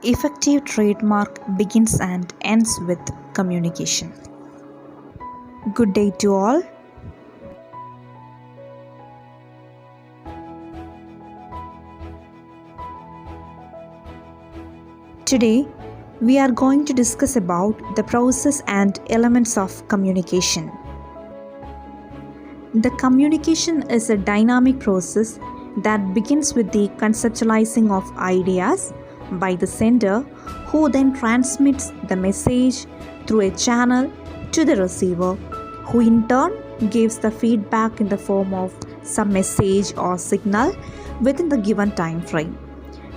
Effective trademark begins and ends with communication. Good day to all. Today, we are going to discuss about the process and elements of communication. The communication is a dynamic process that begins with the conceptualizing of ideas by the sender, who then transmits the message through a channel to the receiver, who in turn gives the feedback in the form of some message or signal within the given time frame.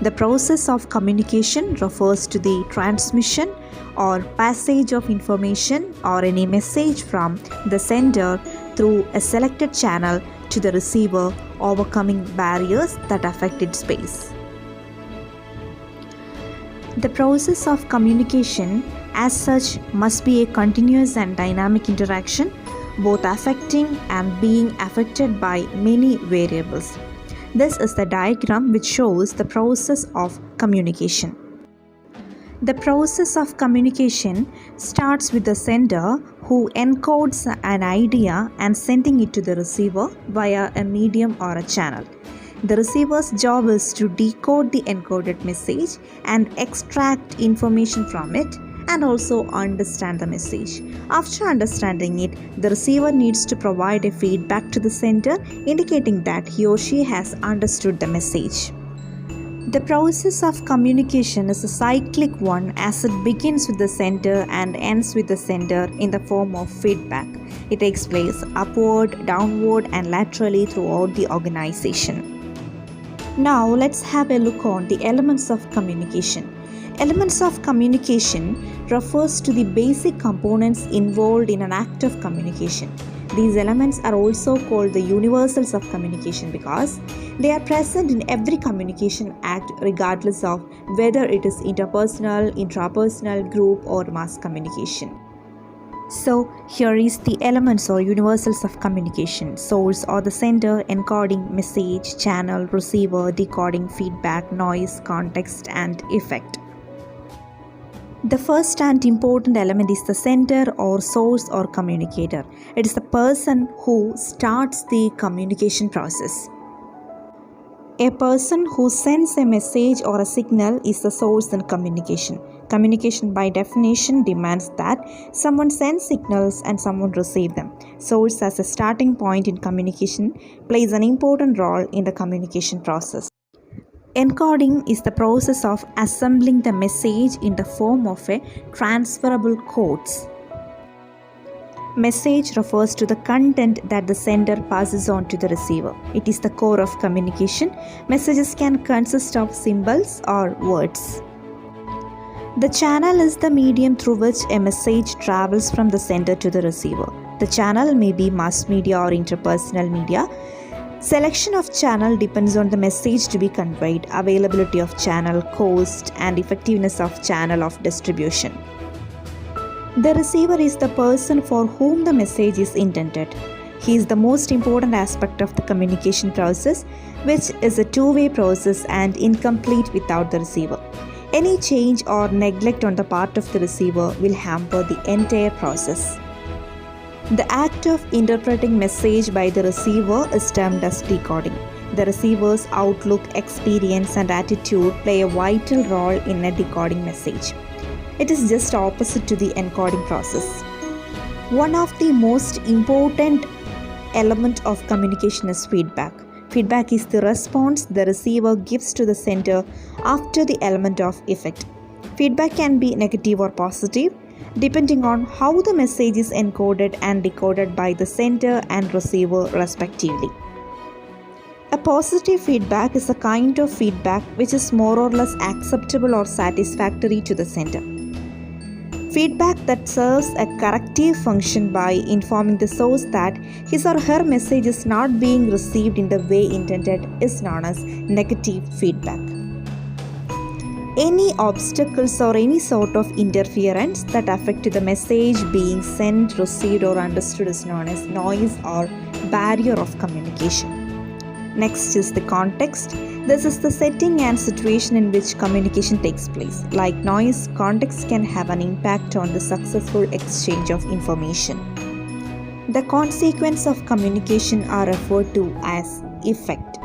The process of communication refers to the transmission or passage of information or any message from the sender through a selected channel to the receiver, overcoming barriers that affect its space. The process of communication as such must be a continuous and dynamic interaction, both affecting and being affected by many variables. This is the diagram which shows the process of communication. The process of communication starts with the sender, who encodes an idea and sending it to the receiver via a medium or a channel. The receiver's job is to decode the encoded message and extract information from it, and also understand the message. After understanding it, the receiver needs to provide a feedback to the sender, indicating that he or she has understood the message. The process of communication is a cyclic one, as it begins with the sender and ends with the sender in the form of feedback. It takes place upward, downward, and laterally throughout the organization. Now let's have a look on the elements of communication. Elements of communication refers to the basic components involved in an act of communication. These elements are also called the universals of communication because they are present in every communication act, regardless of whether it is interpersonal, intrapersonal, group, or mass communication. So here is the elements or universals of communication: source or the sender, encoding, message, channel, receiver, decoding, feedback, noise, context, and effect. The first and important element is the sender or source or communicator. It is the person who starts the communication process. A person who sends a message or a signal is the source in communication. Communication by definition demands that someone sends signals and someone receives them. Source as a starting point in communication plays an important role in the communication process. Encoding is the process of assembling the message in the form of a transferable codes. Message refers to the content that the sender passes on to the receiver. It is the core of communication. Messages can consist of symbols or words. The channel is the medium through which a message travels from the sender to the receiver. The channel may be mass media or interpersonal media. Selection of channel depends on the message to be conveyed, availability of channel, cost, and effectiveness of channel of distribution. The receiver is the person for whom the message is intended. He is the most important aspect of the communication process, which is a two-way process and incomplete without the receiver. Any change or neglect on the part of the receiver will hamper the entire process. The act of interpreting message by the receiver is termed as decoding. The receiver's outlook, experience, and attitude play a vital role in a decoding message. It is just opposite to the encoding process. One of the most important element of communication is feedback. Feedback is the response the receiver gives to the sender after the element of effect. Feedback can be negative or positive, depending on how the message is encoded and decoded by the sender and receiver respectively. A positive feedback is a kind of feedback which is more or less acceptable or satisfactory to the sender. Feedback that serves a corrective function by informing the source that his or her message is not being received in the way intended is known as negative feedback. Any obstacles or any sort of interference that affect the message being sent, received, or understood is known as noise or barrier of communication. Next is the context. This is the setting and situation in which communication takes place. Like noise, context can have an impact on the successful exchange of information. The consequences of communication are referred to as effect.